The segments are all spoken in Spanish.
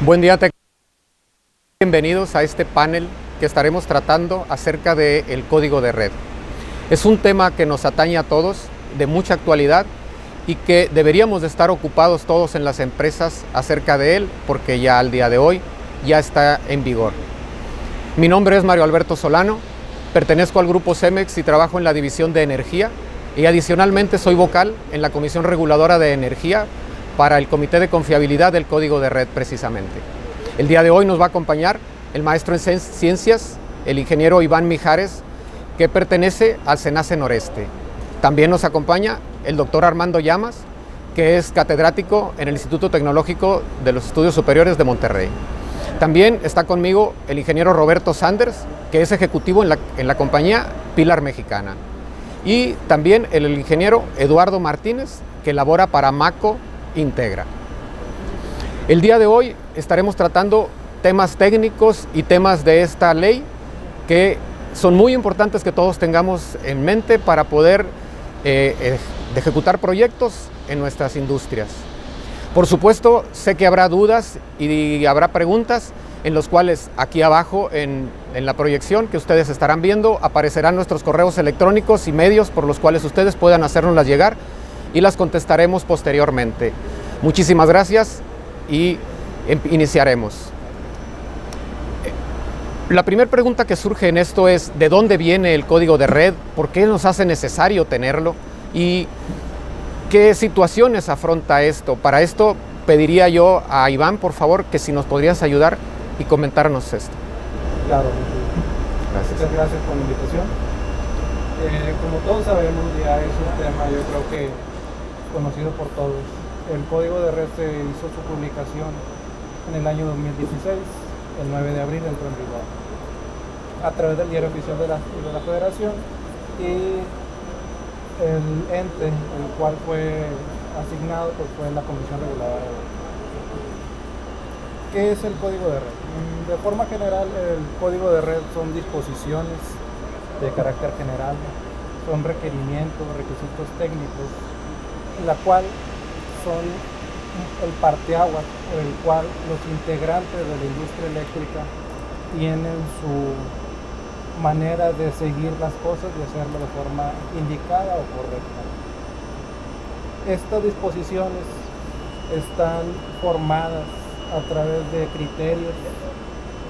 Buen día, bienvenidos a este panel que estaremos tratando acerca del código de red. Es un tema que nos atañe a todos, de mucha actualidad y que deberíamos de estar ocupados todos en las empresas acerca de él, porque ya al día de hoy ya está en vigor. Mi nombre es Mario Alberto Solano, pertenezco al grupo CEMEX y trabajo en la división de energía y adicionalmente soy vocal en la Comisión Reguladora de Energía para el Comité de Confiabilidad del Código de Red precisamente. El día de hoy nos va a acompañar el maestro en ciencias, el ingeniero Iván Mijares, que pertenece al SENACE Noreste. También nos acompaña el doctor Armando Llamas, que es catedrático en el Instituto Tecnológico de los Estudios Superiores de Monterrey. También está conmigo el ingeniero Roberto Sanders, que es ejecutivo en la compañía Pilar Mexicana. Y también el ingeniero Eduardo Martínez, que labora para Maco Integra. El día de hoy estaremos tratando temas técnicos y temas de esta ley que son muy importantes que todos tengamos en mente para poder ejecutar proyectos en nuestras industrias. Por supuesto, sé que habrá dudas y habrá preguntas en los cuales aquí abajo en la proyección que ustedes estarán viendo aparecerán nuestros correos electrónicos y medios por los cuales ustedes puedan hacérnoslas llegar y las contestaremos posteriormente. Muchísimas gracias y iniciaremos. La primera pregunta que surge en esto es ¿de dónde viene el código de red? ¿Por qué nos hace necesario tenerlo? ¿Y qué situaciones afronta esto? Para esto pediría yo a Iván, por favor, que si nos podrías ayudar y comentarnos esto. Claro, Gracias. muchas gracias por la invitación. Como todos sabemos, ya es un tema, yo creo que conocido por todos. El código de red se hizo su publicación en el año 2016, el 9 de abril entró en vigor, a través del Diario Oficial de la Federación, y el ente el cual fue asignado pues, fue la Comisión Reguladora de Energía. ¿Qué es el código de red? De forma general, el código de red son disposiciones de carácter general, son requerimientos, requisitos técnicos, la cual son el parteaguas por el cual los integrantes de la industria eléctrica tienen su manera de seguir las cosas y hacerlo de forma indicada o correcta. Estas disposiciones están formadas a través de criterios,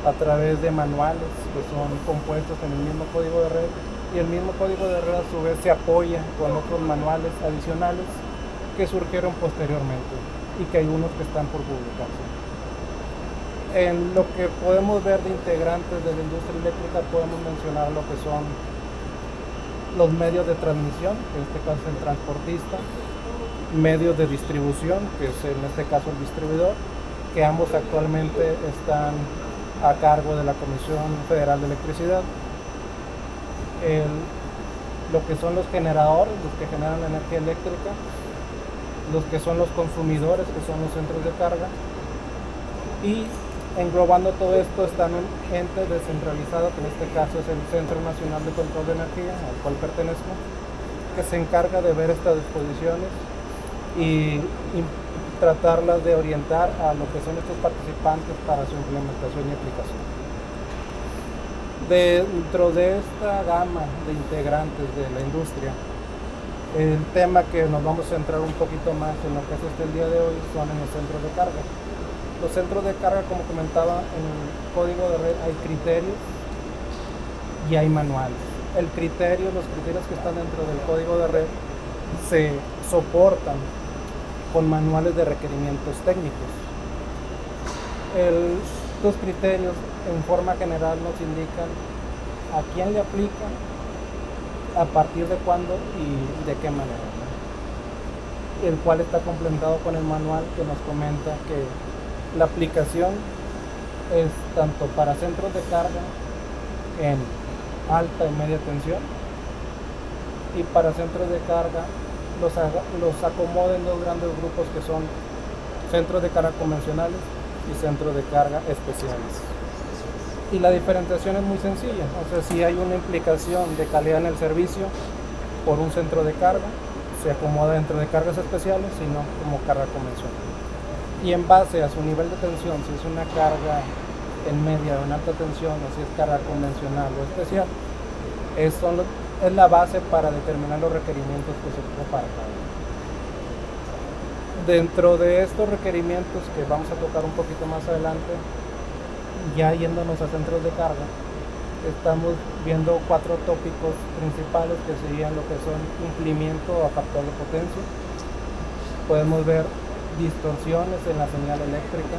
a través de manuales que son compuestos en el mismo código de red, y el mismo código de red a su vez se apoya con otros manuales adicionales que surgieron posteriormente y que hay unos que están por publicarse. En lo que podemos ver de integrantes de la industria eléctrica podemos mencionar lo que son los medios de transmisión, que en este caso es el transportista, medios de distribución, que es en este caso el distribuidor, que ambos actualmente están a cargo de la Comisión Federal de Electricidad. Lo que son los generadores, los que generan la energía eléctrica, los que son los consumidores, que son los centros de carga, y englobando todo esto están un ente descentralizado, que en este caso es el Centro Nacional de Control de Energía, al cual pertenezco, que se encarga de ver estas disposiciones y tratarlas de orientar a lo que son estos participantes para su implementación y aplicación. Dentro de esta gama de integrantes de la industria, el tema que nos vamos a centrar un poquito más en lo que es el día de hoy son en los centros de carga. Los centros de carga, como comentaba, en el código de red hay criterios y hay manuales. Los criterios que están dentro del código de red se soportan con manuales de requerimientos técnicos. Estos criterios en forma general nos indican a quién le aplican, a partir de cuándo y de qué manera, ¿no? El cual está complementado con el manual que nos comenta que la aplicación es tanto para centros de carga en alta y media tensión, y para centros de carga los acomoda en dos grandes grupos que son centros de carga convencionales y centros de carga especiales. Y la diferenciación es muy sencilla, o sea, si hay una implicación de calidad en el servicio por un centro de carga, se acomoda dentro de cargas especiales y no como carga convencional. y en base a su nivel de tensión, si es una carga en media o en alta tensión o si es carga convencional o especial, es la base para determinar los requerimientos que se ocupa para cada uno. Dentro de estos requerimientos que vamos a tocar un poquito más adelante, ya yéndonos a centros de carga, estamos viendo 4 tópicos principales que serían lo que son cumplimiento a factor de potencia. Podemos ver distorsiones en la señal eléctrica,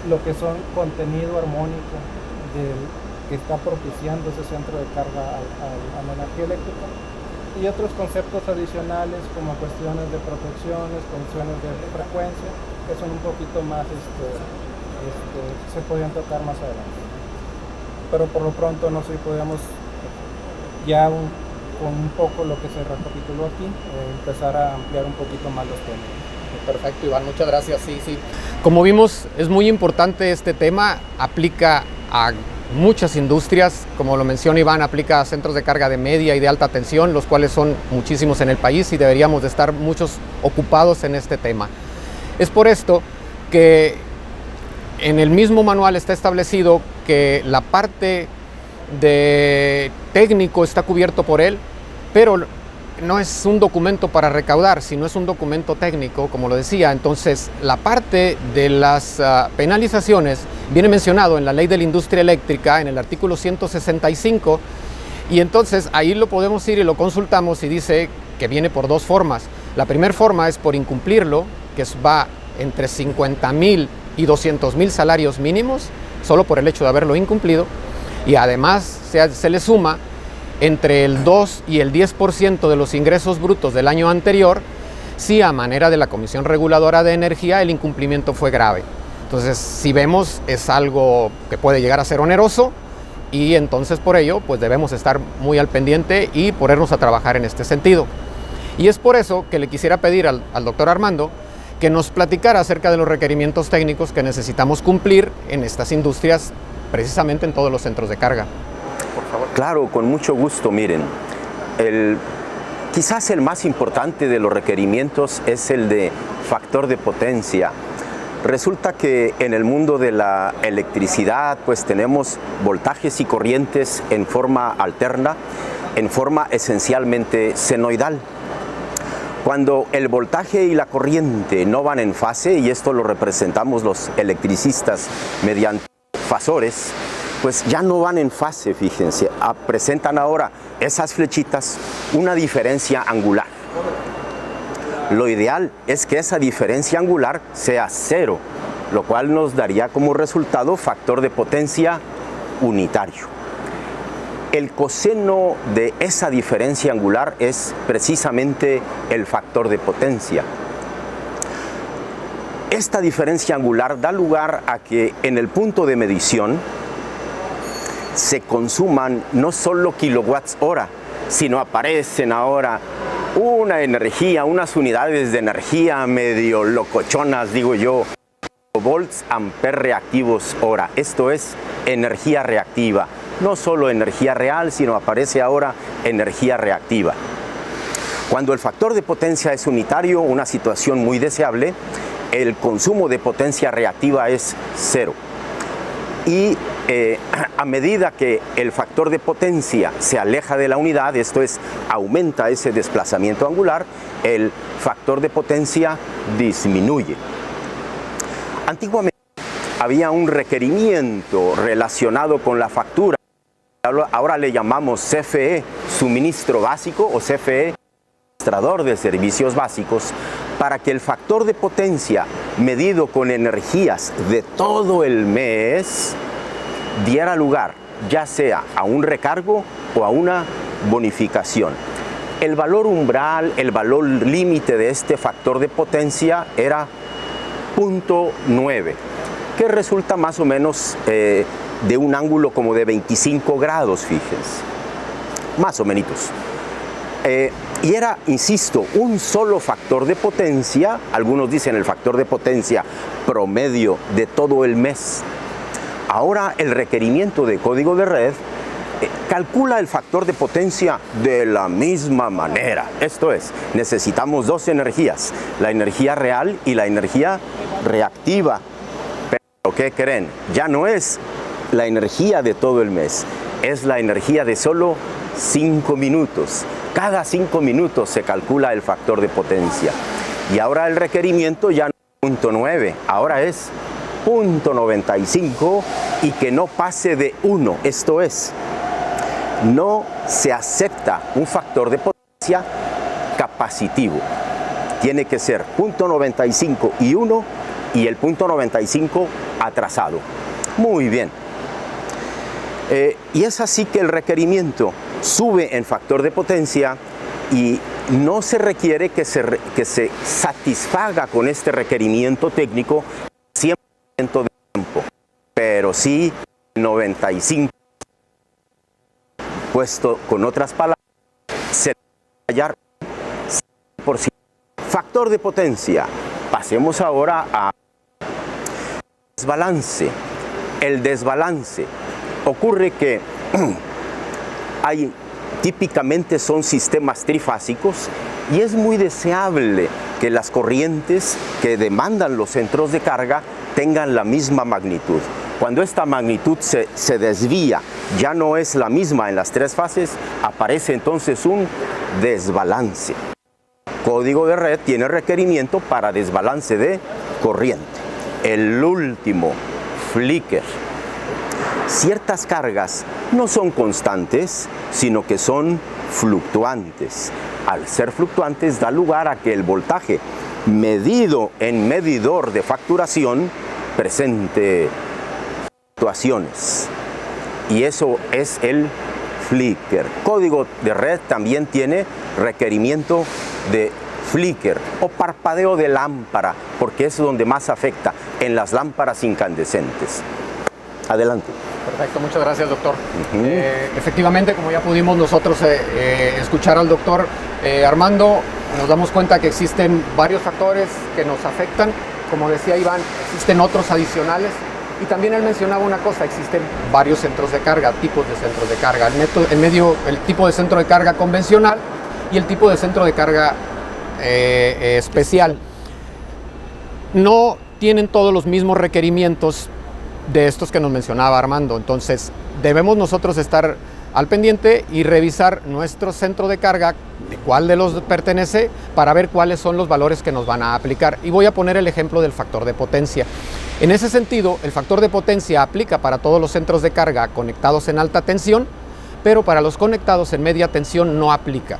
lo que son contenido armónico que está propiciando ese centro de carga a la energía eléctrica, y otros conceptos adicionales como cuestiones de protecciones, cuestiones de frecuencia, que son un poquito más, se podrían tocar más adelante. Pero por lo pronto no sé si podemos ya con un poco lo que se recapituló aquí, empezar a ampliar un poquito más los temas. Perfecto, Iván, muchas gracias. Sí. Como vimos, es muy importante este tema, aplica a muchas industrias, como lo menciona Iván, aplica a centros de carga de media y de alta tensión, los cuales son muchísimos en el país y deberíamos de estar muchos ocupados en este tema. Es por esto que en el mismo manual está establecido que la parte de técnico está cubierto por él, pero no es un documento para recaudar, sino es un documento técnico, como lo decía. Entonces, la parte de las penalizaciones viene mencionado en la Ley de la Industria Eléctrica, en el artículo 165, y entonces ahí lo podemos ir y lo consultamos y dice que viene por 2 formas. La primera forma es por incumplirlo, que va entre 50,000 y 200,000 salarios mínimos, solo por el hecho de haberlo incumplido, y además se le suma entre el 2 y el 10% de los ingresos brutos del año anterior, si a manera de la Comisión Reguladora de Energía el incumplimiento fue grave. Entonces, si vemos, es algo que puede llegar a ser oneroso, y entonces por ello pues debemos estar muy al pendiente y ponernos a trabajar en este sentido. Y es por eso que le quisiera pedir al doctor Armando que nos platicara acerca de los requerimientos técnicos que necesitamos cumplir en estas industrias, precisamente en todos los centros de carga. Por favor. Claro, con mucho gusto. Miren, quizás el más importante de los requerimientos es el de factor de potencia. Resulta que en el mundo de la electricidad pues tenemos voltajes y corrientes en forma alterna, en forma esencialmente senoidal. Cuando el voltaje y la corriente no van en fase, y esto lo representamos los electricistas mediante fasores, pues ya no van en fase, fíjense, presentan ahora esas flechitas una diferencia angular. Lo ideal es que esa diferencia angular sea 0, lo cual nos daría como resultado factor de potencia unitario. El coseno de esa diferencia angular es precisamente el factor de potencia. Esta diferencia angular da lugar a que en el punto de medición se consuman no solo kilowatts hora, sino aparecen ahora unas unidades de energía medio locochonas, digo yo, volts ampere reactivos hora. Esto es energía reactiva. No solo energía real, sino aparece ahora energía reactiva. Cuando el factor de potencia es unitario, una situación muy deseable, el consumo de potencia reactiva es 0. Y a medida que el factor de potencia se aleja de la unidad, esto es, aumenta ese desplazamiento angular, el factor de potencia disminuye. Antiguamente había un requerimiento relacionado con la factura. Ahora le llamamos CFE, suministro básico, o CFE, administrador de servicios básicos, para que el factor de potencia medido con energías de todo el mes diera lugar ya sea a un recargo o a una bonificación. El valor umbral, el valor límite de este factor de potencia era 0.9, que resulta más o menos de un ángulo como de 25 grados, fíjense, más o menos. Y era, insisto, un solo factor de potencia, algunos dicen el factor de potencia promedio de todo el mes. Ahora el requerimiento de código de red calcula el factor de potencia de la misma manera. Esto es, necesitamos dos energías, la energía real y la energía reactiva. Pero ¿qué creen? Ya no es la energía de todo el mes, es la energía de solo 5 minutos. Cada 5 minutos se calcula el factor de potencia. Y ahora el requerimiento ya no es 0.9, ahora es 0.95 y que no pase de 1. Esto es, no se acepta un factor de potencia capacitivo. Tiene que ser 0.95 y 1 y el 0.95 atrasado. Muy bien. Y es así que el requerimiento sube en factor de potencia y no se requiere que se satisfaga con este requerimiento técnico 100% de tiempo, pero sí 95%. Puesto con otras palabras, se debe hallar 100%. Factor de potencia. Pasemos ahora a desbalance. El desbalance. Ocurre que típicamente son sistemas trifásicos y es muy deseable que las corrientes que demandan los centros de carga tengan la misma magnitud. Cuando esta magnitud se desvía, ya no es la misma en las tres fases, aparece entonces un desbalance. Código de red tiene requerimiento para desbalance de corriente. El último, flicker. Ciertas cargas no son constantes, sino que son fluctuantes. Al ser fluctuantes da lugar a que el voltaje medido en medidor de facturación presente fluctuaciones. Y eso es el flicker. Código de red también tiene requerimiento de flicker o parpadeo de lámpara, porque es donde más afecta en las lámparas incandescentes. Adelante. Perfecto, muchas gracias, doctor. Efectivamente, como ya pudimos nosotros escuchar al doctor Armando, nos damos cuenta que existen varios factores que nos afectan. Como decía Iván, existen otros adicionales. Y también él mencionaba una cosa, existen varios centros de carga, tipos de centros de carga. El tipo de centro de carga convencional y el tipo de centro de carga especial. No tienen todos los mismos requerimientos de estos que nos mencionaba Armando. Entonces debemos nosotros estar al pendiente y revisar nuestro centro de carga, de cuál de los pertenece, para ver cuáles son los valores que nos van a aplicar. Y voy a poner el ejemplo del factor de potencia. En ese sentido, el factor de potencia aplica para todos los centros de carga conectados en alta tensión, pero para los conectados en media tensión no aplica.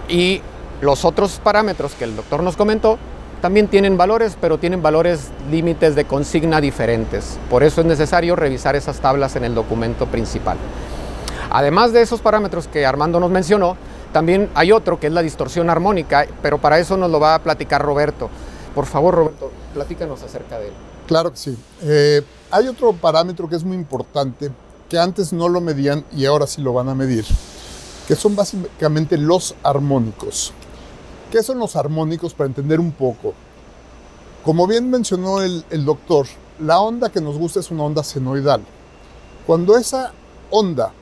Y los otros parámetros que el doctor nos comentó también tienen valores, pero tienen valores límites de consigna diferentes. Por eso es necesario revisar esas tablas en el documento principal. Además de esos parámetros que Armando nos mencionó, también hay otro que es la distorsión armónica, pero para eso nos lo va a platicar Roberto. Por favor, Roberto, platícanos acerca de él. Claro que sí. Hay otro parámetro que es muy importante, que antes no lo medían y ahora sí lo van a medir, que son básicamente los armónicos. ¿Qué son los armónicos? Para entender un poco. Como bien mencionó el doctor, la onda que nos gusta es una onda senoidal. Cuando esa onda,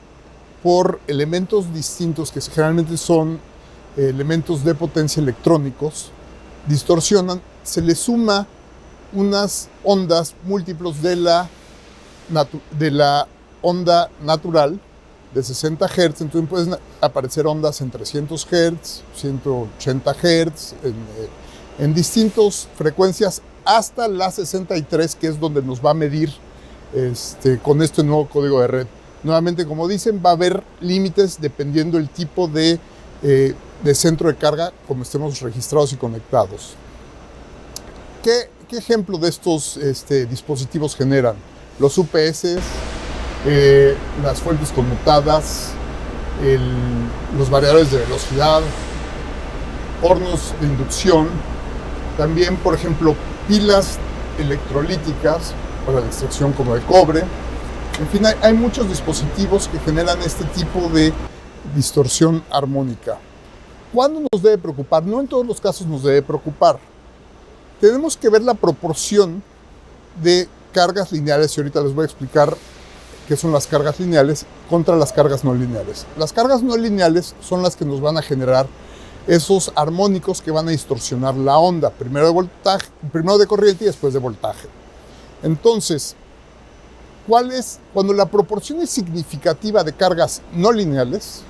por elementos distintos, que generalmente son elementos de potencia electrónicos, distorsionan, se le suma unas ondas múltiplos de la onda natural de 60 Hz, entonces pueden aparecer ondas en 300 Hz, 180 Hz, en distintas frecuencias, hasta la 63, que es donde nos va a medir con este nuevo código de red. Nuevamente, como dicen, va a haber límites dependiendo del tipo de centro de carga como estemos registrados y conectados. ¿Qué ejemplo de estos dispositivos generan? Los UPS, las fuentes conmutadas, los variadores de velocidad, hornos de inducción, también, por ejemplo, pilas electrolíticas para la extracción como de cobre. En fin, hay muchos dispositivos que generan este tipo de distorsión armónica. ¿Cuándo nos debe preocupar? No en todos los casos nos debe preocupar. Tenemos que ver la proporción de cargas lineales, y ahorita les voy a explicar que son las cargas lineales, contra las cargas no lineales. Las cargas no lineales son las que nos van a generar esos armónicos que van a distorsionar la onda, primero de voltaje, primero de corriente y después de voltaje. Entonces, cuando la proporción es significativa de cargas no lineales,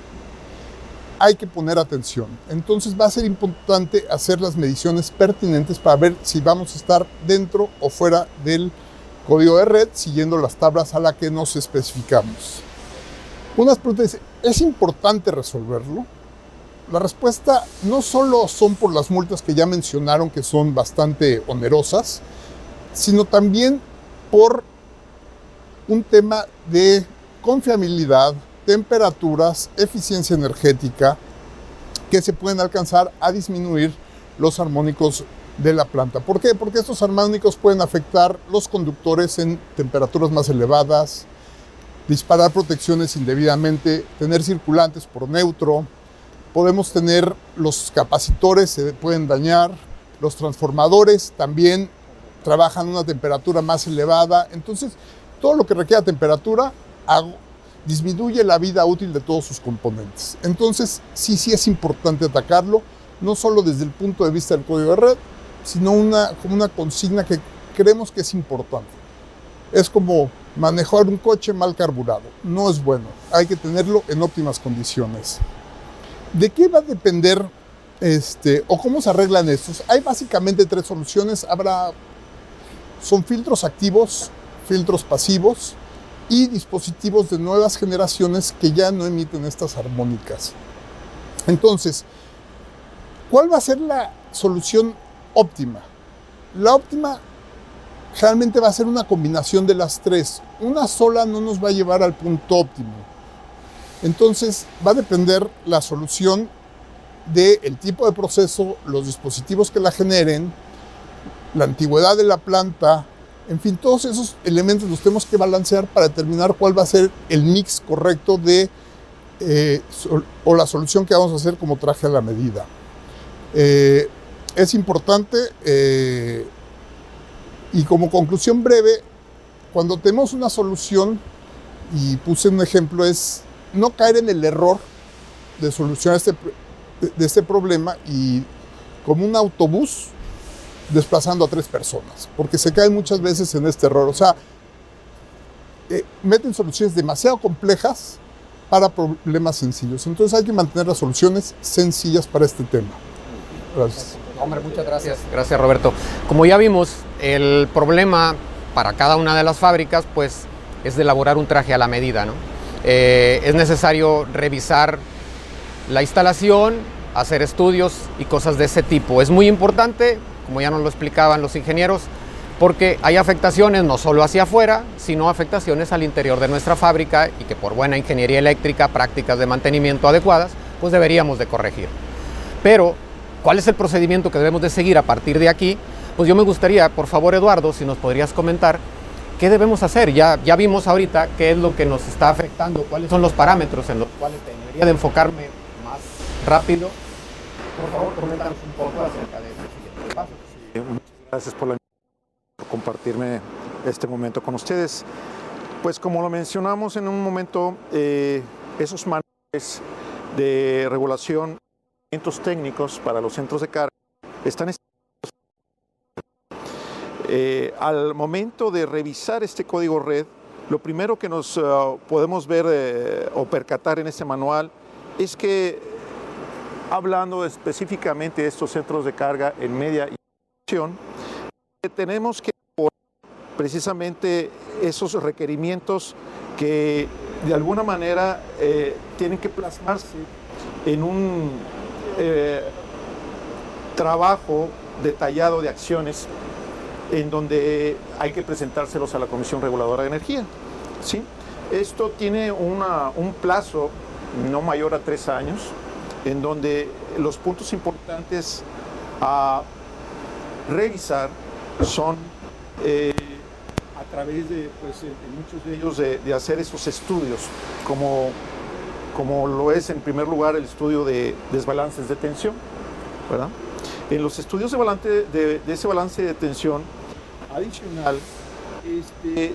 hay que poner atención. Entonces va a ser importante hacer las mediciones pertinentes para ver si vamos a estar dentro o fuera del código de red, siguiendo las tablas a las que nos especificamos. Unas preguntas, ¿es importante resolverlo? La respuesta no solo son por las multas que ya mencionaron, que son bastante onerosas, sino también por un tema de confiabilidad, temperaturas, eficiencia energética, que se pueden alcanzar a disminuir los armónicos de la planta. ¿Por qué? Porque estos armónicos pueden afectar los conductores en temperaturas más elevadas, disparar protecciones indebidamente, tener circulantes por neutro, podemos tener los capacitores, se pueden dañar, los transformadores también trabajan a una temperatura más elevada, entonces todo lo que requiera temperatura disminuye la vida útil de todos sus componentes. Entonces, sí es importante atacarlo, no solo desde el punto de vista del código de red, sino como una consigna que creemos que es importante. Es como manejar un coche mal carburado, no es bueno, hay que tenerlo en óptimas condiciones. ¿De qué va a depender o cómo se arreglan estos? Hay básicamente 3 soluciones, son filtros activos, filtros pasivos, y dispositivos de nuevas generaciones que ya no emiten estas armónicas. Entonces, ¿cuál va a ser la solución óptima? La óptima realmente va a ser una combinación de las 3. Una sola no nos va a llevar al punto óptimo. Entonces, va a depender la solución del tipo de proceso, los dispositivos que la generen, la antigüedad de la planta. En fin, todos esos elementos los tenemos que balancear para determinar cuál va a ser el mix correcto o la solución que vamos a hacer como traje a la medida. Es importante, y como conclusión breve, cuando tenemos una solución, y puse un ejemplo, es no caer en el error de solucionar este problema y como un autobús desplazando a 3 personas, porque se caen muchas veces en este error. O sea, meten soluciones demasiado complejas para problemas sencillos. Entonces hay que mantener las soluciones sencillas para este tema. Gracias. Hombre, muchas gracias. Gracias, Roberto. Como ya vimos, el problema para cada una de las fábricas, pues, es de elaborar un traje a la medida, ¿no? Es necesario revisar la instalación, hacer estudios y cosas de ese tipo. Es muy importante, como ya nos lo explicaban los ingenieros, porque hay afectaciones no solo hacia afuera, sino afectaciones al interior de nuestra fábrica y que por buena ingeniería eléctrica, prácticas de mantenimiento adecuadas, pues deberíamos de corregir. Pero, ¿cuál es el procedimiento que debemos de seguir a partir de aquí? Pues yo me gustaría, por favor, Eduardo, si nos podrías comentar qué debemos hacer. Ya vimos ahorita qué es lo que nos está afectando, cuáles son los parámetros en los cuales debería de enfocarme más rápido. Por favor, coméntanos un poco acerca de este siguiente paso. Muchas gracias por compartirme este momento con ustedes. Pues como lo mencionamos en un momento, esos manuales de regulación, técnicos para los centros de carga están al momento de revisar este código red. Lo primero que nos podemos ver o percatar en este manual es que, hablando específicamente de estos centros de carga en media y acción, tenemos que precisamente esos requerimientos que de alguna manera tienen que plasmarse en un trabajo detallado de acciones en donde hay que presentárselos a la Comisión Reguladora de Energía, ¿sí? Esto tiene un plazo no mayor a 3 años, en donde los puntos importantes a revisar son a través de, pues, en muchos de ellos, de hacer esos estudios, como lo es en primer lugar el estudio de desbalances de tensión, ¿verdad? En los estudios de ese balance de tensión adicional,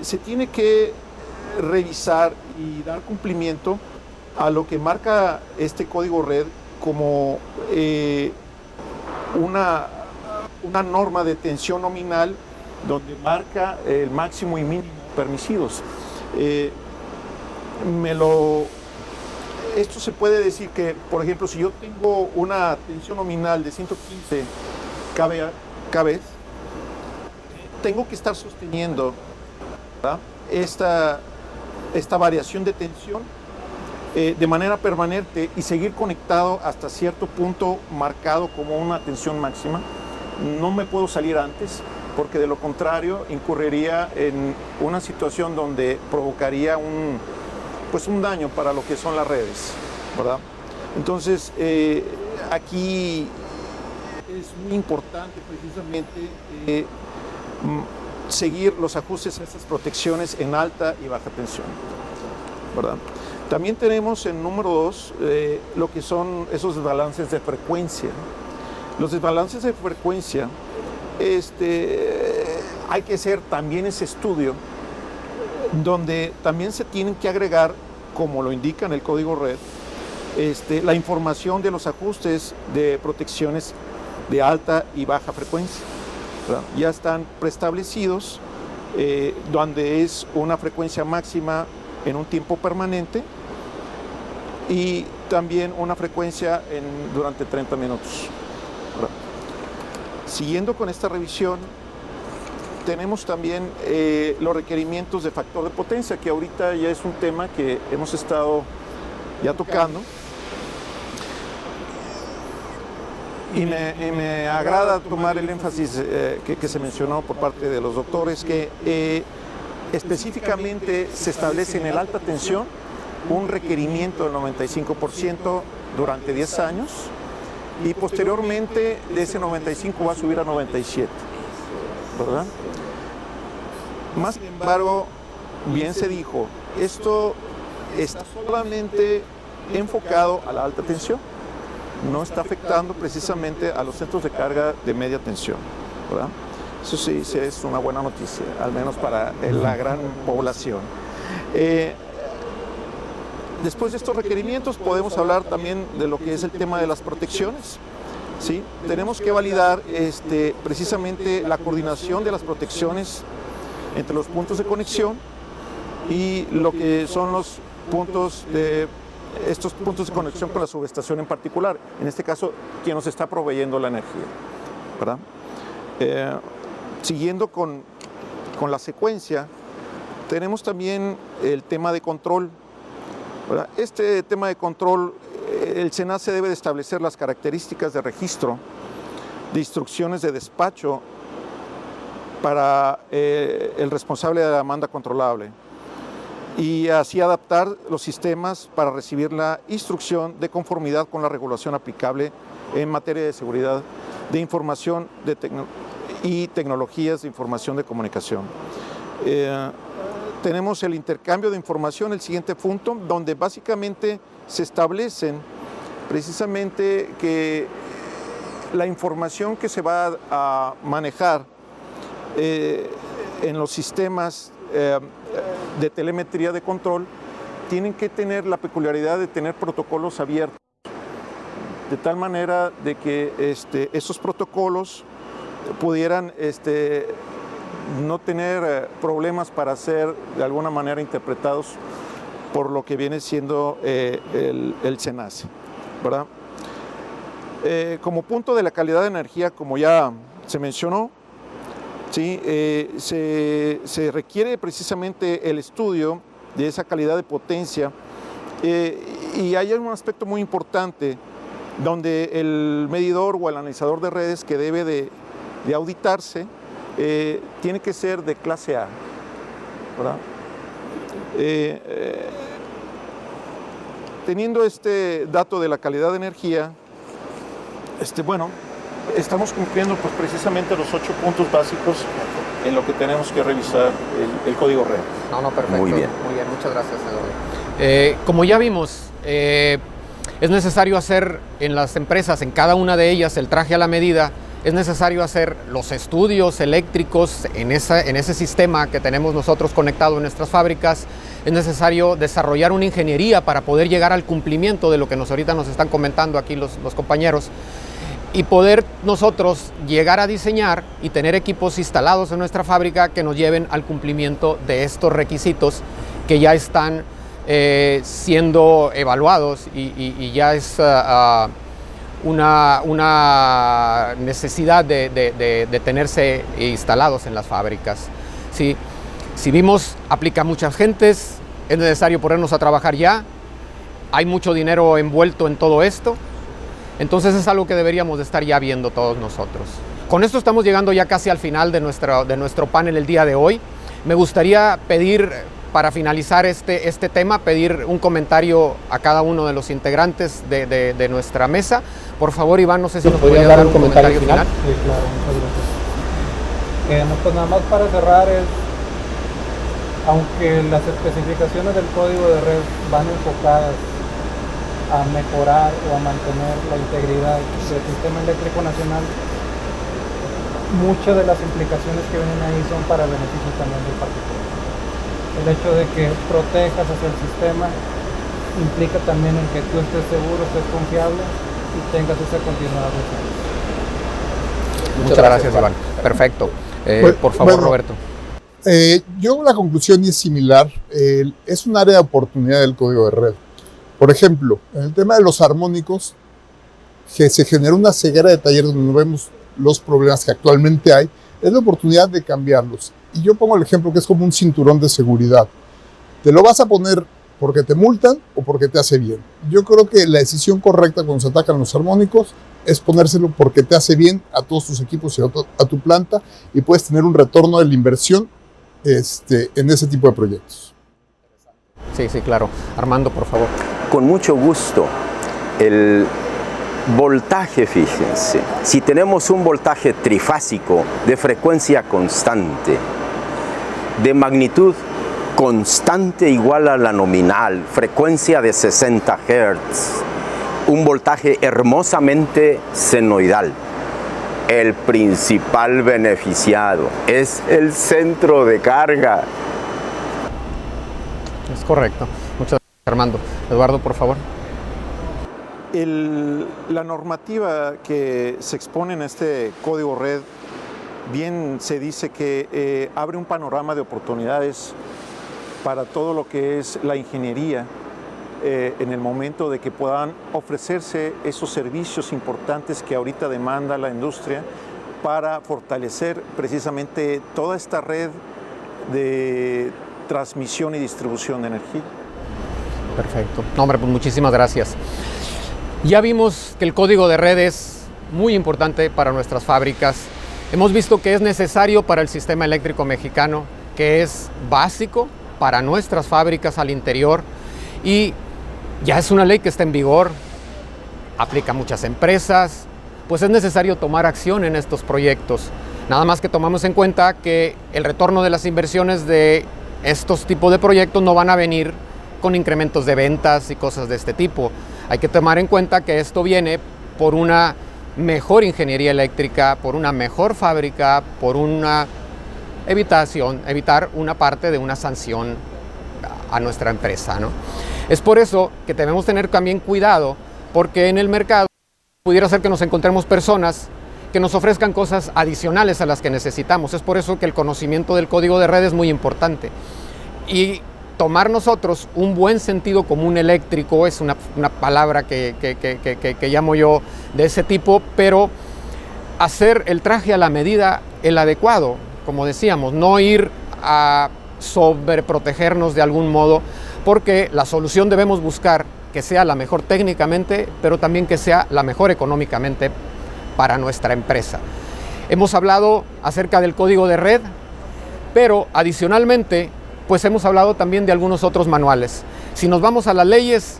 se tiene que revisar y dar cumplimiento a lo que marca este código red como una norma de tensión nominal donde marca el máximo y mínimo permisidos. Esto se puede decir que, por ejemplo, si yo tengo una tensión nominal de 115 kV, tengo que estar sosteniendo, ¿verdad?, esta variación de tensión de manera permanente y seguir conectado hasta cierto punto marcado como una tensión máxima. No me puedo salir antes, porque de lo contrario incurriría en una situación donde provocaría un daño para lo que son las redes, ¿verdad? Entonces, aquí es muy importante precisamente seguir los ajustes a estas protecciones en alta y baja tensión, ¿verdad? También tenemos en número 2 lo que son esos desbalances de frecuencia. Los desbalances de frecuencia, hay que hacer también ese estudio donde también se tienen que agregar, como lo indica en el código red, la información de los ajustes de protecciones de alta y baja frecuencia, ¿verdad? Ya están preestablecidos, donde es una frecuencia máxima en un tiempo permanente y también una frecuencia durante 30 minutos. ¿Verdad? Siguiendo con esta revisión, tenemos también los requerimientos de factor de potencia, que ahorita ya es un tema que hemos estado ya tocando. Y me agrada tomar el énfasis que se mencionó por parte de los doctores, que específicamente se establece en el alta tensión un requerimiento del 95% durante 10 años y posteriormente de ese 95 va a subir a 97, ¿verdad? Más sin embargo, bien se dijo, esto está solamente enfocado a la alta tensión, no está afectando precisamente a los centros de carga de media tensión, ¿verdad? Eso sí es una buena noticia, al menos para la gran población. Después de estos requerimientos podemos hablar también de lo que es el tema de las protecciones, ¿sí? Tenemos que validar precisamente la coordinación de las protecciones entre los puntos de conexión y lo que son los puntos estos puntos de conexión con la subestación en particular, en este caso, quien nos está proveyendo la energía, ¿verdad? Siguiendo con la secuencia, tenemos también el tema de control, ¿verdad? Este tema de control, el SENACE debe de establecer las características de registro, de instrucciones de despacho para el responsable de la demanda controlable y así adaptar los sistemas para recibir la instrucción de conformidad con la regulación aplicable en materia de seguridad de información y tecnologías de información de comunicación. Tenemos el intercambio de información, el siguiente punto, donde básicamente se establecen precisamente que la información que se va a manejar en los sistemas de telemetría de control tienen que tener la peculiaridad de tener protocolos abiertos, de tal manera de que esos protocolos pudieran no tener problemas para ser de alguna manera interpretados por lo que viene siendo el SENACE, ¿verdad? Como punto de la calidad de energía, como ya se mencionó, ¿sí? Se requiere precisamente el estudio de esa calidad de potencia y hay un aspecto muy importante donde el medidor o el analizador de redes que debe de auditarse tiene que ser de clase A, ¿verdad? Teniendo este dato de la calidad de energía, bueno, estamos cumpliendo pues, precisamente los 8 puntos básicos en lo que tenemos que revisar el código red. No, perfecto. Muy bien, muchas gracias, Eduardo. Como ya vimos, es necesario hacer en las empresas, en cada una de ellas, el traje a la medida es necesario hacer los estudios eléctricos en ese sistema que tenemos nosotros conectado en nuestras fábricas. Es necesario desarrollar una ingeniería para poder llegar al cumplimiento de lo que ahorita nos están comentando aquí los compañeros, y poder nosotros llegar a diseñar y tener equipos instalados en nuestra fábrica que nos lleven al cumplimiento de estos requisitos que ya están siendo evaluados y ya es una necesidad de tenerse instalados en las fábricas. Sí, si vimos, aplica a muchas gentes, es necesario ponernos a trabajar ya, hay mucho dinero envuelto en todo esto, entonces es algo que deberíamos de estar ya viendo todos nosotros. Con esto estamos llegando ya casi al final de nuestro panel el día de hoy. Me gustaría pedir, para finalizar este tema, pedir un comentario a cada uno de los integrantes de nuestra mesa. Por favor, Iván, no sé si nos podría dar un comentario final. Sí, claro, muchas gracias. No, pues nada más para cerrar es, aunque las especificaciones del código de red van enfocadas a mejorar o a mantener la integridad del sistema eléctrico nacional, muchas de las implicaciones que vienen ahí son para el beneficio también del particular. El hecho de que protejas hacia el sistema implica también en que tú estés seguro, estés confiable y tengas esa continuidad de servicio. Muchas gracias, Iván. Perfecto. Por favor, bueno, Roberto. Yo la conclusión es similar. Es un área de oportunidad del código de red. Por ejemplo, en el tema de los armónicos, que se genera una ceguera de talleres donde no vemos los problemas que actualmente hay, es la oportunidad de cambiarlos. Y yo pongo el ejemplo que es como un cinturón de seguridad. ¿Te lo vas a poner porque te multan o porque te hace bien? Yo creo que la decisión correcta cuando se atacan los armónicos es ponérselo porque te hace bien a todos tus equipos y a tu planta, y puedes tener un retorno de la inversión en ese tipo de proyectos. Sí, claro. Armando, por favor. Con mucho gusto. El voltaje, fíjense, si tenemos un voltaje trifásico de frecuencia constante, de magnitud constante igual a la nominal, frecuencia de 60 Hz, un voltaje hermosamente senoidal, el principal beneficiado es el centro de carga. Es correcto. Muchas gracias, Armando. Eduardo, por favor. La normativa que se expone en este código red, bien se dice que abre un panorama de oportunidades para todo lo que es la ingeniería en el momento de que puedan ofrecerse esos servicios importantes que ahorita demanda la industria para fortalecer precisamente toda esta red de transmisión y distribución de energía. Perfecto. No, hombre, pues muchísimas gracias. Ya vimos que el código de red es muy importante para nuestras fábricas. Hemos visto que es necesario para el sistema eléctrico mexicano, que es básico para nuestras fábricas al interior, y ya es una ley que está en vigor, aplica a muchas empresas, pues es necesario tomar acción en estos proyectos. Nada más que tomamos en cuenta que el retorno de las inversiones de estos tipos de proyectos no van a venir con incrementos de ventas y cosas de este tipo. Hay que tomar en cuenta que esto viene por una mejor ingeniería eléctrica, por una mejor fábrica, por una evitar una parte de una sanción a nuestra empresa, ¿no? Es por eso que debemos tener también cuidado, porque en el mercado pudiera ser que nos encontremos personas que nos ofrezcan cosas adicionales a las que necesitamos. Es por eso que el conocimiento del código de red es muy importante. Y tomar nosotros un buen sentido común eléctrico es una palabra que llamo yo de ese tipo, pero hacer el traje a la medida, el adecuado, como decíamos, no ir a sobreprotegernos de algún modo, porque la solución debemos buscar que sea la mejor técnicamente, pero también que sea la mejor económicamente para nuestra empresa. Hemos hablado acerca del código de red, pero adicionalmente pues hemos hablado también de algunos otros manuales. Si nos vamos a las leyes,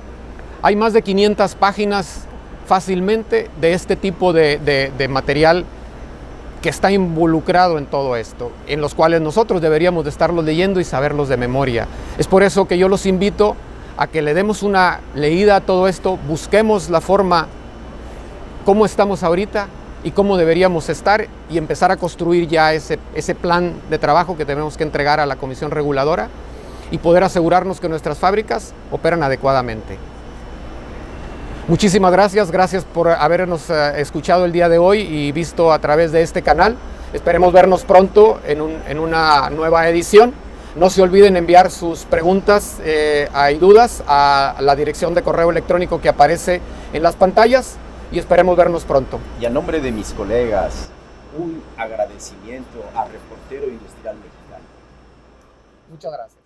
hay más de 500 páginas fácilmente de este tipo de material que está involucrado en todo esto, en los cuales nosotros deberíamos de estarlos leyendo y saberlos de memoria. Es por eso que yo los invito a que le demos una leída a todo esto, busquemos la forma, cómo estamos ahorita y cómo deberíamos estar y empezar a construir ya ese plan de trabajo que tenemos que entregar a la Comisión Reguladora y poder asegurarnos que nuestras fábricas operan adecuadamente. Muchísimas gracias por habernos escuchado el día de hoy y visto a través de este canal. Esperemos vernos pronto en una nueva edición. No se olviden enviar sus preguntas y dudas a la dirección de correo electrónico que aparece en las pantallas y esperemos vernos pronto. Y a nombre de mis colegas, un agradecimiento a Reportero Industrial Mexicano. Muchas gracias.